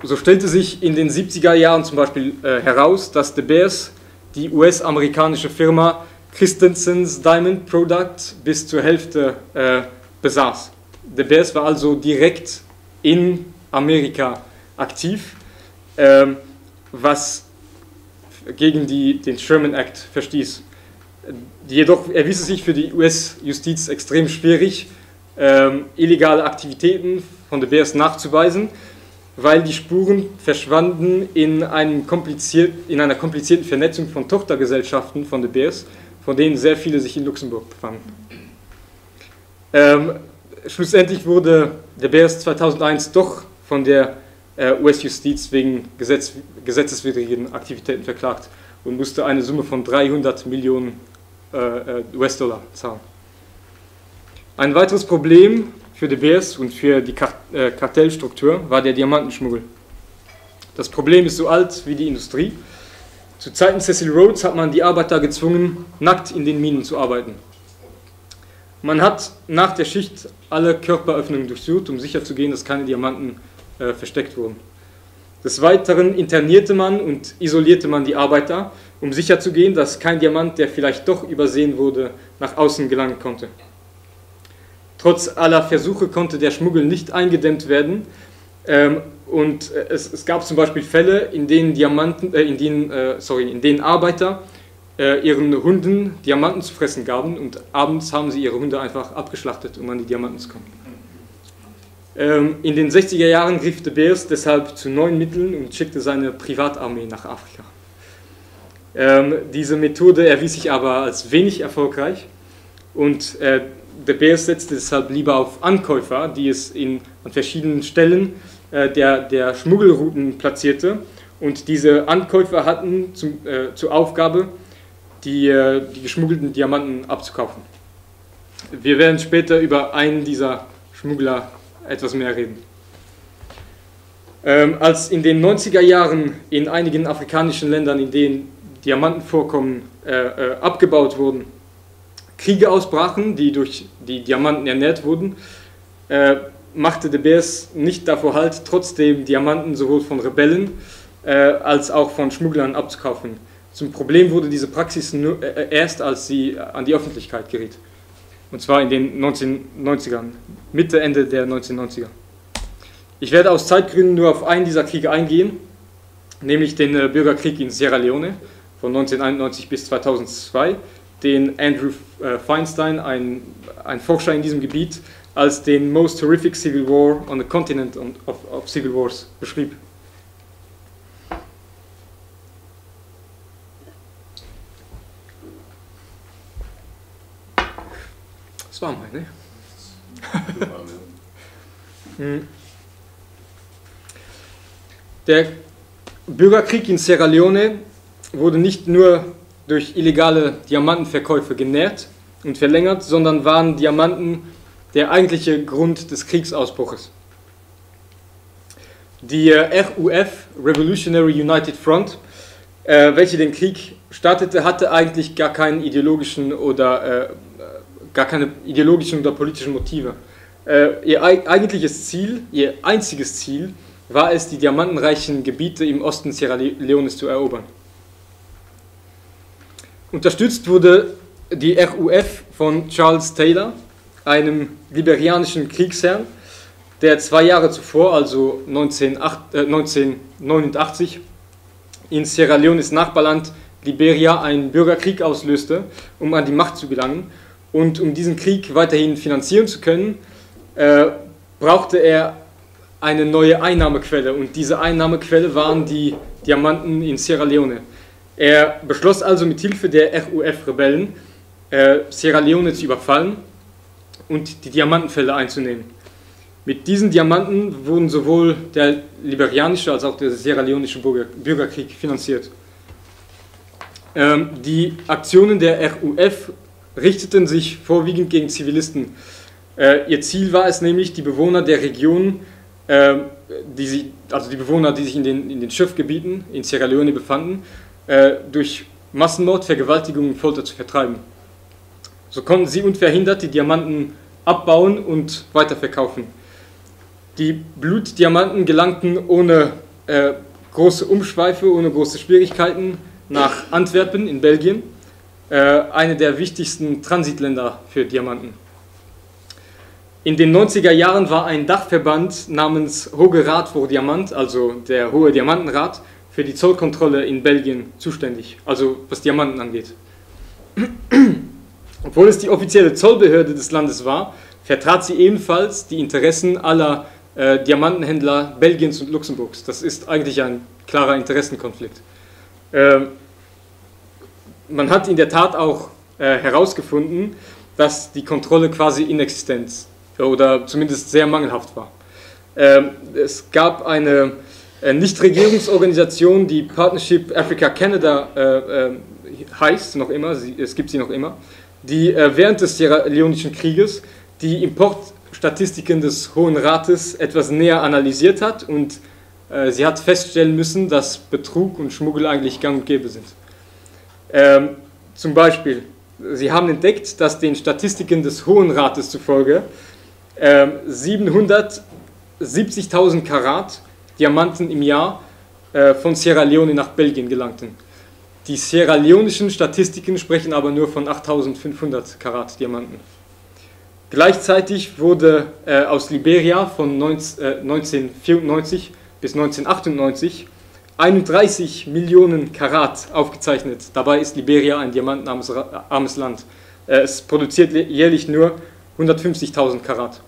So stellte sich in den 70er Jahren zum Beispiel heraus, dass De Beers die US-amerikanische Firma Christensen's Diamond Product bis zur Hälfte besaß. De Beers war also direkt in Amerika aktiv, was gegen den Sherman Act verstieß. Jedoch erwies es sich für die US-Justiz extrem schwierig, illegale Aktivitäten von De Beers nachzuweisen, weil die Spuren verschwanden in einer komplizierten Vernetzung von Tochtergesellschaften von De Beers, von denen sehr viele sich in Luxemburg befanden. Schlussendlich wurde De Beers 2001 doch von der US-Justiz wegen gesetzeswidrigen Aktivitäten verklagt und musste eine Summe von 300 Millionen US-Dollar zahlen. Ein weiteres Problem für De Beers und für die Kartellstruktur war der Diamantenschmuggel. Das Problem ist so alt wie die Industrie. Zu Zeiten Cecil Rhodes hat man die Arbeiter gezwungen, nackt in den Minen zu arbeiten. Man hat nach der Schicht alle Körperöffnungen durchsucht, um sicherzugehen, dass keine Diamanten versteckt wurden. Des Weiteren internierte man und isolierte man die Arbeiter, um sicherzugehen, dass kein Diamant, der vielleicht doch übersehen wurde, nach außen gelangen konnte. Trotz aller Versuche konnte der Schmuggel nicht eingedämmt werden. Und es gab zum Beispiel Fälle, in denen Arbeiter ihren Hunden Diamanten zu fressen gaben und abends haben sie ihre Hunde einfach abgeschlachtet, um an die Diamanten zu kommen. In den 60er Jahren griff De Beers deshalb zu neuen Mitteln und schickte seine Privatarmee nach Afrika. Diese Methode erwies sich aber als wenig erfolgreich und De Beers setzte deshalb lieber auf Ankäufer, die es an verschiedenen Stellen der Schmuggelrouten platzierte. Und diese Ankäufer hatten zur Aufgabe, die geschmuggelten Diamanten abzukaufen. Wir werden später über einen dieser Schmuggler etwas mehr reden. Als in den 90er Jahren in einigen afrikanischen Ländern, in denen Diamantenvorkommen abgebaut wurden, Kriege ausbrachen, die durch die Diamanten ernährt wurden, machte De Beers nicht davor Halt, trotzdem Diamanten sowohl von Rebellen als auch von Schmugglern abzukaufen. Zum Problem wurde diese Praxis nur erst, als sie an die Öffentlichkeit geriet. Und zwar in den 1990ern, Mitte, Ende der 1990er. Ich werde aus Zeitgründen nur auf einen dieser Kriege eingehen, nämlich den Bürgerkrieg in Sierra Leone von 1991 bis 2002, den Andrew Feinstein, ein Forscher in diesem Gebiet, als den most horrific civil war on the continent of civil wars beschrieb. Das war meine. Der Bürgerkrieg in Sierra Leone wurde nicht nur durch illegale Diamantenverkäufe genährt und verlängert, sondern waren Diamanten der eigentliche Grund des Kriegsausbruches. Die RUF, Revolutionary United Front, welche den Krieg startete, hatte eigentlich gar keine ideologischen oder politischen Motive. Ihr eigentliches Ziel, ihr einziges Ziel, war es, die diamantenreichen Gebiete im Osten Sierra Leones zu erobern. Unterstützt wurde die RUF von Charles Taylor, einem liberianischen Kriegsherrn, der 2 Jahre zuvor, also 1989, in Sierra Leones Nachbarland Liberia einen Bürgerkrieg auslöste, um an die Macht zu gelangen. Und um diesen Krieg weiterhin finanzieren zu können, brauchte er eine neue Einnahmequelle. Und diese Einnahmequelle waren die Diamanten in Sierra Leone. Er beschloss also mit Hilfe der RUF-Rebellen, Sierra Leone zu überfallen und die Diamantenfelder einzunehmen. Mit diesen Diamanten wurden sowohl der liberianische als auch der sierra-leonische Bürgerkrieg finanziert. Die Aktionen der RUF richteten sich vorwiegend gegen Zivilisten. Ihr Ziel war es nämlich, die Bewohner der Region, die sich in den Schiffgebieten in Sierra Leone befanden, durch Massenmord, Vergewaltigung und Folter zu vertreiben. So konnten sie unverhindert die Diamanten abbauen und weiterverkaufen. Die Blutdiamanten gelangten ohne große Umschweife, ohne große Schwierigkeiten nach Antwerpen in Belgien, eine der wichtigsten Transitländer für Diamanten. In den 90er Jahren war ein Dachverband namens Hoge Raad voor Diamant, also der Hohe Diamantenrat, für die Zollkontrolle in Belgien zuständig, also was Diamanten angeht. Obwohl es die offizielle Zollbehörde des Landes war, vertrat sie ebenfalls die Interessen aller Diamantenhändler Belgiens und Luxemburgs. Das ist eigentlich ein klarer Interessenkonflikt. Man hat in der Tat auch herausgefunden, dass die Kontrolle quasi inexistent oder zumindest sehr mangelhaft war. Es gab eine Nichtregierungsorganisation, die Partnership Africa-Canada heißt, noch immer, es gibt sie noch immer, die während des Sierra Leoneschen Krieges die Importstatistiken des Hohen Rates etwas näher analysiert hat und sie hat feststellen müssen, dass Betrug und Schmuggel eigentlich gang und gäbe sind. Zum Beispiel, sie haben entdeckt, dass den Statistiken des Hohen Rates zufolge 770.000 Karat Diamanten im Jahr von Sierra Leone nach Belgien gelangten. Die Sierra Leonischen Statistiken sprechen aber nur von 8.500 Karat Diamanten. Gleichzeitig wurde aus Liberia von 1994 bis 1998 31 Millionen Karat aufgezeichnet. Dabei ist Liberia ein diamantenarmes Land. Es produziert jährlich nur 150.000 Karat.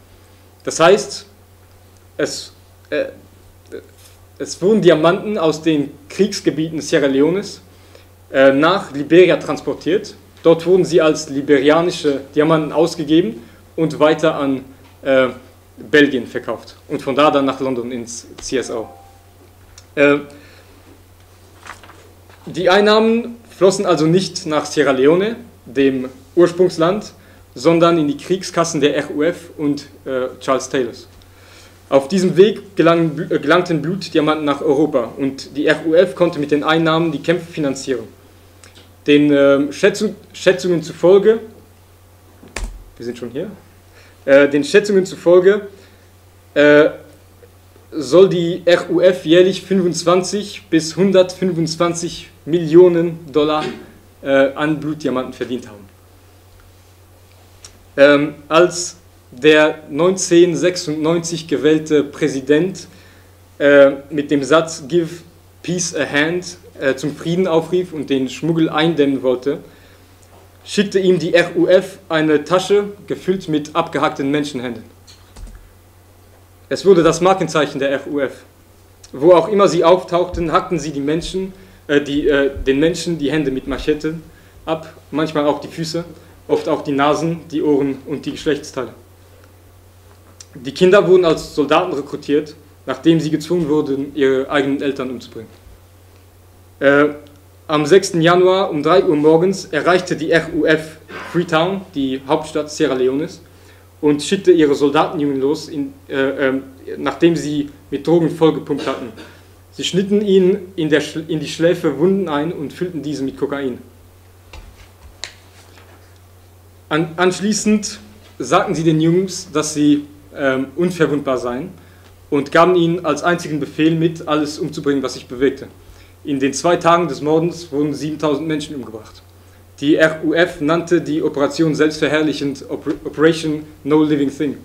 Das heißt, es wurden Diamanten aus den Kriegsgebieten Sierra Leones nach Liberia transportiert. Dort wurden sie als liberianische Diamanten ausgegeben und weiter an Belgien verkauft und von da dann nach London ins CSO. Die Einnahmen flossen also nicht nach Sierra Leone, dem Ursprungsland, sondern in die Kriegskassen der RUF und Charles Taylors. Auf diesem Weg gelangten Blutdiamanten nach Europa und die RUF konnte mit den Einnahmen die Kämpfe finanzieren. Den Schätzungen zufolge, wir sind schon hier, den Schätzungen zufolge soll die RUF jährlich 25 bis 125 Millionen Dollar an Blutdiamanten verdient haben. Als der 1996 gewählte Präsident mit dem Satz "Give peace a hand" zum Frieden aufrief und den Schmuggel eindämmen wollte, schickte ihm die RUF eine Tasche gefüllt mit abgehackten Menschenhänden. Es wurde das Markenzeichen der RUF. Wo auch immer sie auftauchten, hackten sie den Menschen die Hände mit Macheten ab, manchmal auch die Füße, oft auch die Nasen, die Ohren und die Geschlechtsteile. Die Kinder wurden als Soldaten rekrutiert, nachdem sie gezwungen wurden, ihre eigenen Eltern umzubringen. Am 6. Januar um 3 Uhr morgens erreichte die RUF Freetown, die Hauptstadt Sierra Leones, und schickte ihre Soldatenjungen los, nachdem sie mit Drogen vollgepumpt hatten. Sie schnitten ihnen in die Schläfe Wunden ein und füllten diese mit Kokain. Anschließend sagten sie den Jungs, dass sie unverwundbar seien und gaben ihnen als einzigen Befehl mit, alles umzubringen, was sich bewegte. In den 2 Tagen des Mordens wurden 7.000 Menschen umgebracht. Die RUF nannte die Operation selbstverherrlichend Operation No Living Thing.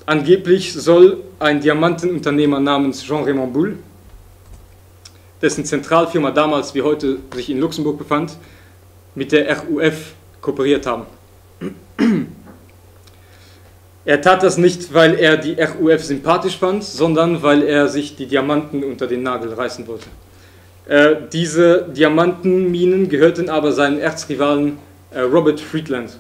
Angeblich soll ein Diamantenunternehmer namens Jean-Raymond Boule, dessen Zentralfirma damals wie heute sich in Luxemburg befand, mit der RUF kooperiert haben. Er tat das nicht, weil er die RUF sympathisch fand, sondern weil er sich die Diamanten unter den Nagel reißen wollte. Diese Diamantenminen gehörten aber seinem Erzrivalen Robert Friedland,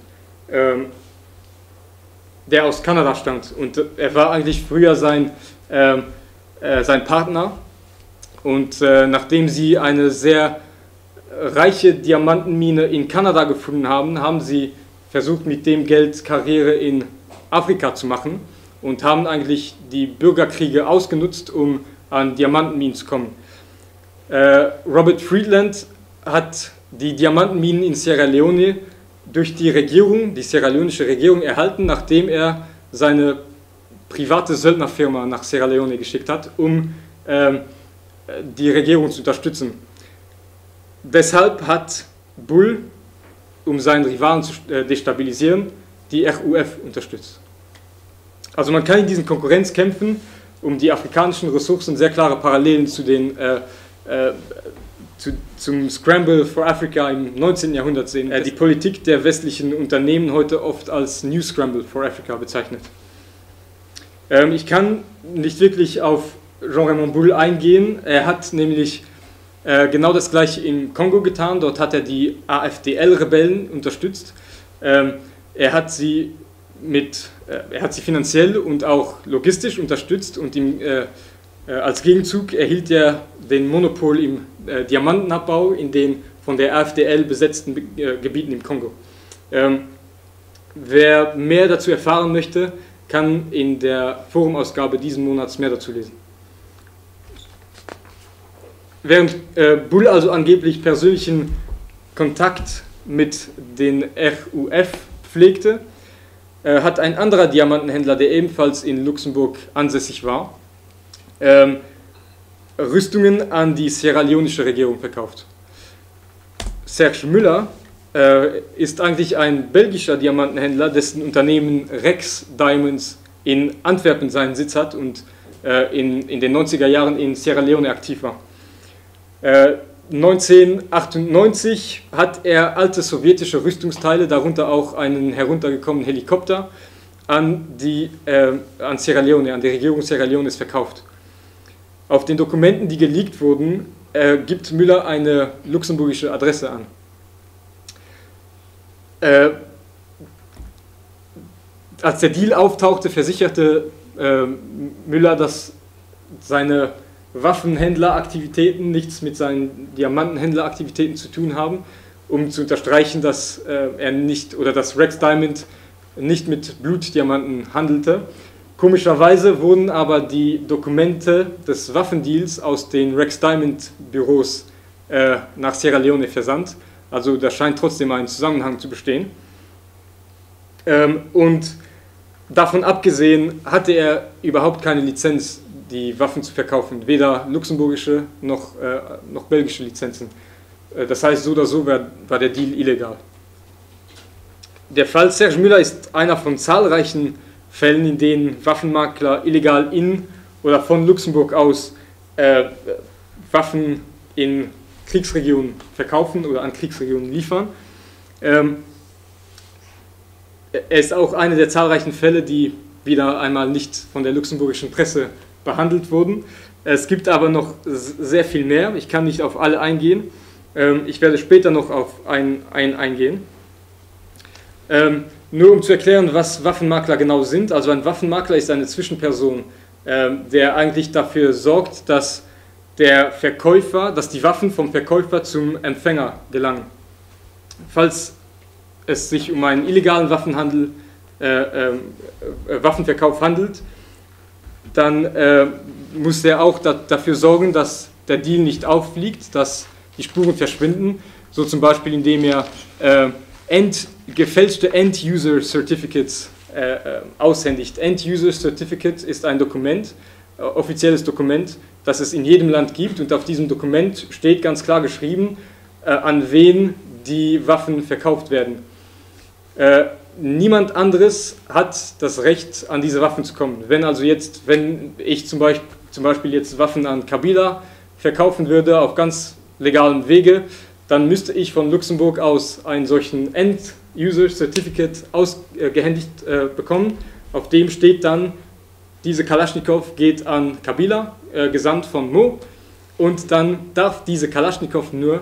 der aus Kanada stammt. Und er war eigentlich früher sein Partner. Und nachdem sie eine sehr reiche Diamantenmine in Kanada gefunden haben, haben sie versucht, mit dem Geld Karriere in Afrika zu machen und haben eigentlich die Bürgerkriege ausgenutzt, um an Diamantenminen zu kommen. Robert Friedland hat die Diamantenminen in Sierra Leone durch die Sierra Leonische Regierung erhalten, nachdem er seine private Söldnerfirma nach Sierra Leone geschickt hat, um die Regierung zu unterstützen. Deshalb hat Bull, um seinen Rivalen zu destabilisieren, die RUF unterstützt. Also man kann in diesen Konkurrenzkämpfen um die afrikanischen Ressourcen sehr klare Parallelen zu zum Scramble for Africa im 19. Jahrhundert sehen. Die Politik der westlichen Unternehmen heute oft als New Scramble for Africa bezeichnet. Ich kann nicht wirklich auf Jean-Raymond Boule eingehen. Er hat nämlich genau das Gleiche im Kongo getan. Dort hat er die AFDL-Rebellen unterstützt. Er hat sie finanziell und auch logistisch unterstützt und Als Gegenzug erhielt er den Monopol im Diamantenabbau in den von der AFDL besetzten Gebieten im Kongo. Wer mehr dazu erfahren möchte, kann in der Forumausgabe diesen Monats mehr dazu lesen. Während Bull also angeblich persönlichen Kontakt mit den RUF pflegte, hat ein anderer Diamantenhändler, der ebenfalls in Luxemburg ansässig war, Rüstungen an die sierra-leonische Regierung verkauft. Serge Müller ist eigentlich ein belgischer Diamantenhändler, dessen Unternehmen Rex Diamonds in Antwerpen seinen Sitz hat und in den 90er Jahren in Sierra Leone aktiv war. 1998 hat er alte sowjetische Rüstungsteile, darunter auch einen heruntergekommenen Helikopter, an Sierra Leone, an die Regierung Sierra Leones verkauft. Auf den Dokumenten, die geleakt wurden, gibt Müller eine luxemburgische Adresse an. Als der Deal auftauchte, versicherte Müller, dass seine Waffenhändleraktivitäten nichts mit seinen Diamantenhändleraktivitäten zu tun haben, um zu unterstreichen, dass er nicht oder dass Rex Diamond nicht mit Blutdiamanten handelte. Komischerweise wurden aber die Dokumente des Waffendeals aus den Rex Diamond Büros nach Sierra Leone versandt. Also da scheint trotzdem ein Zusammenhang zu bestehen. Und davon abgesehen hatte er überhaupt keine Lizenz, die Waffen zu verkaufen, weder luxemburgische noch belgische Lizenzen. Das heißt, so oder so war der Deal illegal. Der Fall Serge Müller ist einer von zahlreichen Fällen, in denen Waffenmakler illegal in oder von Luxemburg aus Waffen in Kriegsregionen verkaufen oder an Kriegsregionen liefern. Er ist auch einer der zahlreichen Fälle, die wieder einmal nicht von der luxemburgischen Presse behandelt wurden. Es gibt aber noch sehr viel mehr. Ich kann nicht auf alle eingehen. Ich werde später noch auf einen eingehen. Nur um zu erklären, was Waffenmakler genau sind. Also ein Waffenmakler ist eine Zwischenperson, der eigentlich dafür sorgt, dass die Waffen vom Verkäufer zum Empfänger gelangen. Falls es sich um einen illegalen Waffenverkauf handelt, dann muss er auch dafür sorgen, dass der Deal nicht auffliegt, dass die Spuren verschwinden, so zum Beispiel indem er gefälschte End-User-Certificates aushändigt. End-User-Certificate ist ein Dokument, offizielles Dokument, das es in jedem Land gibt, und auf diesem Dokument steht ganz klar geschrieben, an wen die Waffen verkauft werden. Niemand anderes hat das Recht, an diese Waffen zu kommen. Wenn ich zum Beispiel jetzt Waffen an Kabila verkaufen würde, auf ganz legalem Wege, dann müsste ich von Luxemburg aus einen solchen End-User-Certificate ausgehändigt bekommen. Auf dem steht dann, diese Kalaschnikow geht an Kabila, gesandt von Mo, und dann darf diese Kalaschnikow nur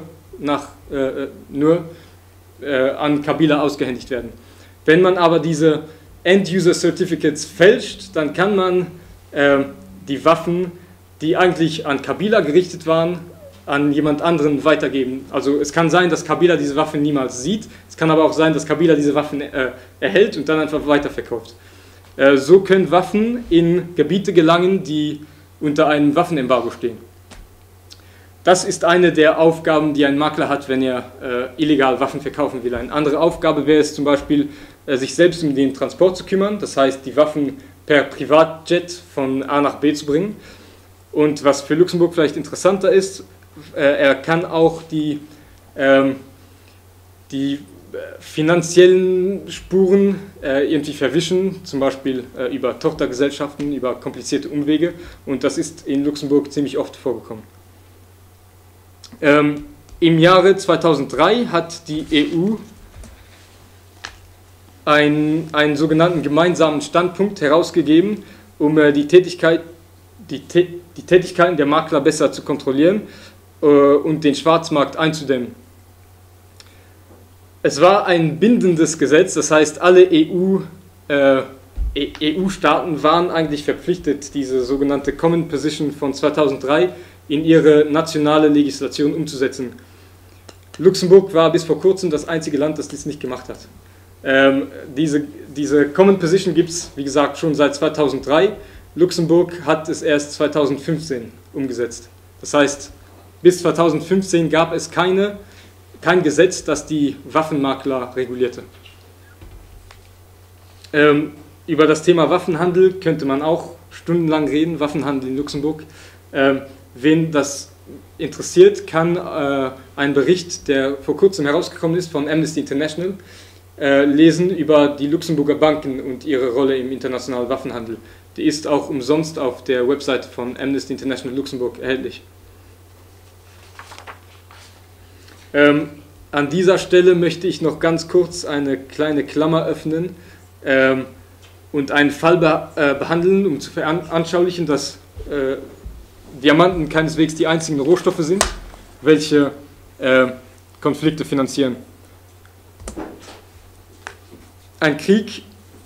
an Kabila ausgehändigt werden. Wenn man aber diese End-User-Certificates fälscht, dann kann man die Waffen, die eigentlich an Kabila gerichtet waren, an jemand anderen weitergeben. Also es kann sein, dass Kabila diese Waffen niemals sieht, es kann aber auch sein, dass Kabila diese Waffen erhält und dann einfach weiterverkauft. So können Waffen in Gebiete gelangen, die unter einem Waffenembargo stehen. Das ist eine der Aufgaben, die ein Makler hat, wenn er illegal Waffen verkaufen will. Eine andere Aufgabe wäre es zum Beispiel, sich selbst um den Transport zu kümmern, das heißt, die Waffen per Privatjet von A nach B zu bringen. Und was für Luxemburg vielleicht interessanter ist, er kann auch die finanziellen Spuren irgendwie verwischen, zum Beispiel über Tochtergesellschaften, über komplizierte Umwege, und das ist in Luxemburg ziemlich oft vorgekommen. Im Jahre 2003 hat die EU einen sogenannten gemeinsamen Standpunkt herausgegeben, um die Tätigkeiten der Makler besser zu kontrollieren und den Schwarzmarkt einzudämmen. Es war ein bindendes Gesetz, das heißt, alle EU-Staaten waren eigentlich verpflichtet, diese sogenannte Common Position von 2003 in ihre nationale Legislation umzusetzen. Luxemburg war bis vor kurzem das einzige Land, das dies nicht gemacht hat. Diese Common Position gibt es, wie gesagt, schon seit 2003. Luxemburg hat es erst 2015 umgesetzt. Das heißt, bis 2015 gab es kein Gesetz, das die Waffenmakler regulierte. Über das Thema Waffenhandel könnte man auch stundenlang reden, Waffenhandel in Luxemburg. Wen das interessiert, kann einen Bericht, der vor kurzem herausgekommen ist von Amnesty International, lesen über die Luxemburger Banken und ihre Rolle im internationalen Waffenhandel. Die ist auch umsonst auf der Website von Amnesty International Luxemburg erhältlich. An dieser Stelle möchte ich noch ganz kurz eine kleine Klammer öffnen und einen Fall behandeln, um zu veranschaulichen, dass Diamanten keineswegs die einzigen Rohstoffe sind, welche Konflikte finanzieren. Ein Krieg,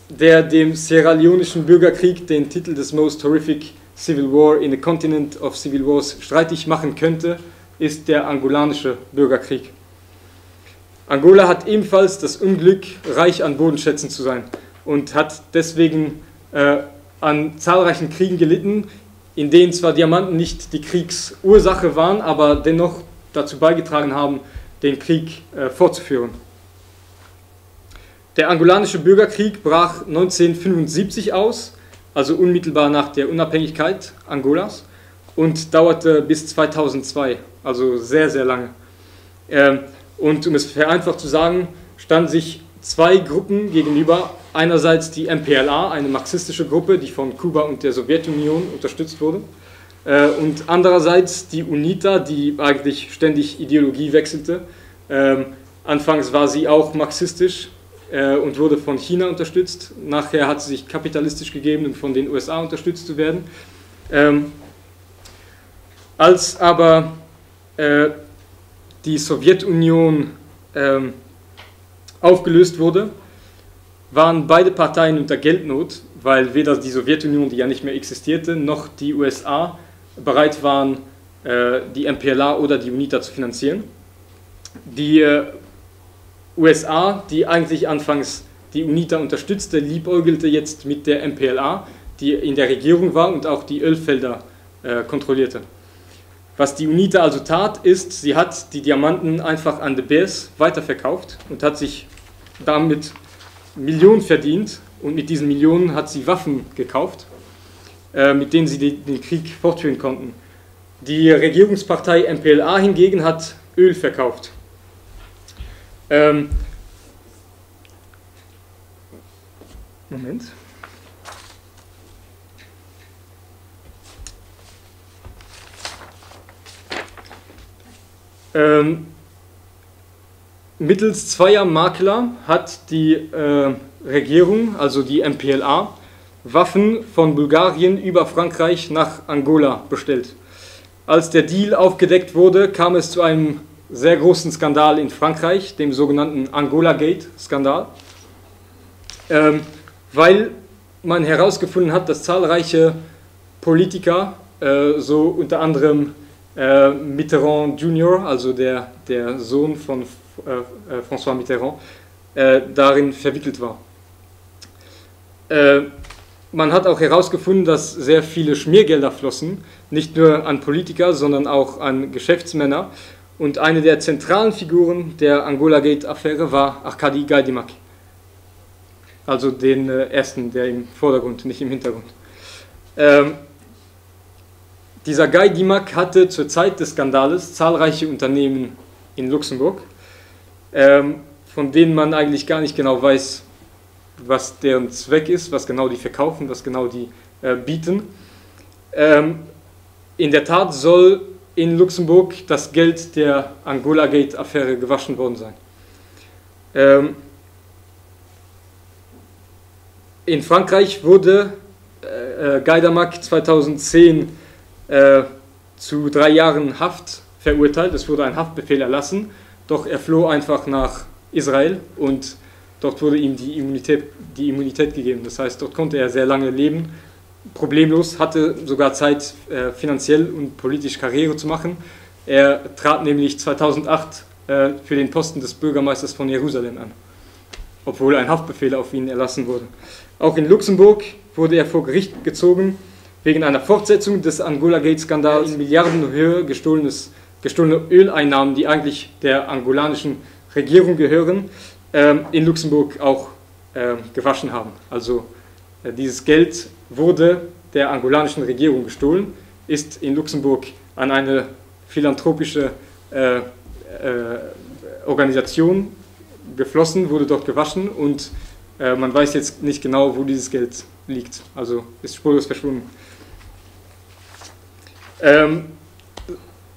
der dem sierra-leonischen Bürgerkrieg den Titel des Most Horrific Civil War in a Continent of Civil Wars streitig machen könnte, ist der angolanische Bürgerkrieg. Angola hat ebenfalls das Unglück, reich an Bodenschätzen zu sein und hat deswegen an zahlreichen Kriegen gelitten, in denen zwar Diamanten nicht die Kriegsursache waren, aber dennoch dazu beigetragen haben, den Krieg fortzuführen. Der angolanische Bürgerkrieg brach 1975 aus, also unmittelbar nach der Unabhängigkeit Angolas, und dauerte bis 2002, also sehr, sehr lange. Und um es vereinfacht zu sagen, standen sich zwei Gruppen gegenüber. Einerseits die MPLA, eine marxistische Gruppe, die von Kuba und der Sowjetunion unterstützt wurde. Und andererseits die UNITA, die eigentlich ständig Ideologie wechselte. Anfangs war sie auch marxistisch und wurde von China unterstützt. Nachher hat sie sich kapitalistisch gegeben, um von den USA unterstützt zu werden. Als aber die Sowjetunion aufgelöst wurde, waren beide Parteien unter Geldnot, weil weder die Sowjetunion, die ja nicht mehr existierte, noch die USA bereit waren, die MPLA oder die UNITA zu finanzieren. Die USA, die eigentlich anfangs die UNITA unterstützte, liebäugelte jetzt mit der MPLA, die in der Regierung war und auch die Ölfelder kontrollierte. Was die UNITA also tat, ist, sie hat die Diamanten einfach an De Beers weiterverkauft und hat sich damit Millionen verdient, und mit diesen Millionen hat sie Waffen gekauft, mit denen sie den Krieg fortführen konnten. Die Regierungspartei MPLA hingegen hat Öl verkauft. Moment. Mittels zweier Makler hat die Regierung, also die MPLA, Waffen von Bulgarien über Frankreich nach Angola bestellt. Als der Deal aufgedeckt wurde, kam es zu einem sehr großen Skandal in Frankreich, dem sogenannten Angola-Gate-Skandal, weil man herausgefunden hat, dass zahlreiche Politiker, so unter anderem Mitterrand Junior, also der Sohn von François Mitterrand, darin verwickelt war. Man hat auch herausgefunden, dass sehr viele Schmiergelder flossen, nicht nur an Politiker, sondern auch an Geschäftsmänner. Und eine der zentralen Figuren der Angola-Gate-Affäre war Arkadi Gaidimak. Also den ersten, der im Vordergrund, nicht im Hintergrund. Dieser Gaidimak hatte zur Zeit des Skandales zahlreiche Unternehmen in Luxemburg, von denen man eigentlich gar nicht genau weiß, was deren Zweck ist, was genau die verkaufen, was genau die bieten. In der Tat soll in Luxemburg das Geld der Angola-Gate-Affäre gewaschen worden sein. In Frankreich wurde Gaidimak 2010 zu 3 Jahren Haft verurteilt. Es wurde ein Haftbefehl erlassen, doch er floh einfach nach Israel und dort wurde ihm die Immunität gegeben. Das heißt, dort konnte er sehr lange leben, problemlos, hatte sogar Zeit, finanziell und politisch Karriere zu machen. Er trat nämlich 2008 für den Posten des Bürgermeisters von Jerusalem an, obwohl ein Haftbefehl auf ihn erlassen wurde. Auch in Luxemburg wurde er vor Gericht gezogen, wegen einer Fortsetzung des Angola-Gate-Skandals, in Milliardenhöhe gestohlene Öleinnahmen, die eigentlich der angolanischen Regierung gehören, in Luxemburg auch gewaschen haben. Also dieses Geld wurde der angolanischen Regierung gestohlen, ist in Luxemburg an eine philanthropische Organisation geflossen, wurde dort gewaschen und man weiß jetzt nicht genau, wo dieses Geld liegt. Also ist spurlos verschwunden.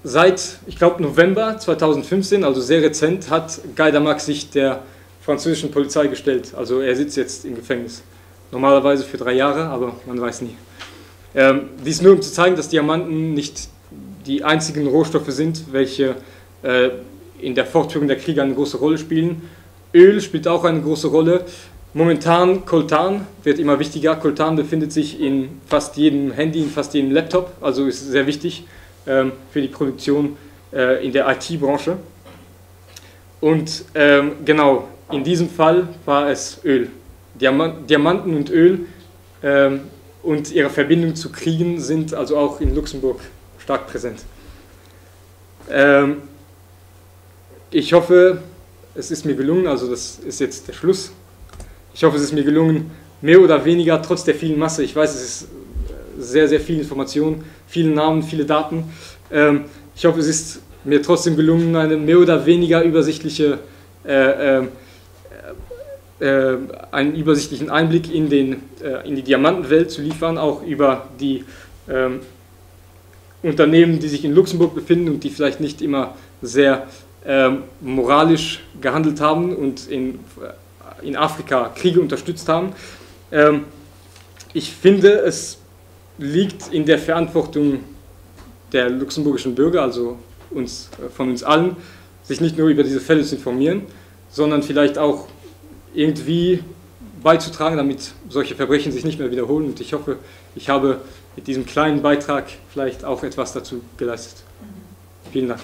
Seit, ich glaube, November 2015, also sehr rezent, hat Guy Damac sich der französischen Polizei gestellt. Also er sitzt jetzt im Gefängnis. Normalerweise für 3 Jahre, aber man weiß nie. Dies nur, um zu zeigen, dass Diamanten nicht die einzigen Rohstoffe sind, welche in der Fortführung der Kriege eine große Rolle spielen. Öl spielt auch eine große Rolle. Momentan Coltan wird immer wichtiger. Coltan befindet sich in fast jedem Handy, in fast jedem Laptop, also ist sehr wichtig für die Produktion in der IT-Branche. Und genau, in diesem Fall war es Öl. Diamanten und Öl und ihre Verbindung zu Kriegen sind also auch in Luxemburg stark präsent. Ich hoffe, es ist mir gelungen, also das ist jetzt der Schluss. Ich hoffe, es ist mir gelungen, mehr oder weniger, trotz der vielen Masse, ich weiß, es ist sehr, sehr viel Information, viele Namen, viele Daten. Ich hoffe, es ist mir trotzdem gelungen, einen mehr oder weniger übersichtlichen Einblick in die Diamantenwelt zu liefern, auch über die Unternehmen, die sich in Luxemburg befinden und die vielleicht nicht immer sehr moralisch gehandelt haben und in Afrika Kriege unterstützt haben. Ich finde, es liegt in der Verantwortung der luxemburgischen Bürger, also von uns allen, sich nicht nur über diese Fälle zu informieren, sondern vielleicht auch irgendwie beizutragen, damit solche Verbrechen sich nicht mehr wiederholen. Und ich hoffe, ich habe mit diesem kleinen Beitrag vielleicht auch etwas dazu geleistet. Vielen Dank.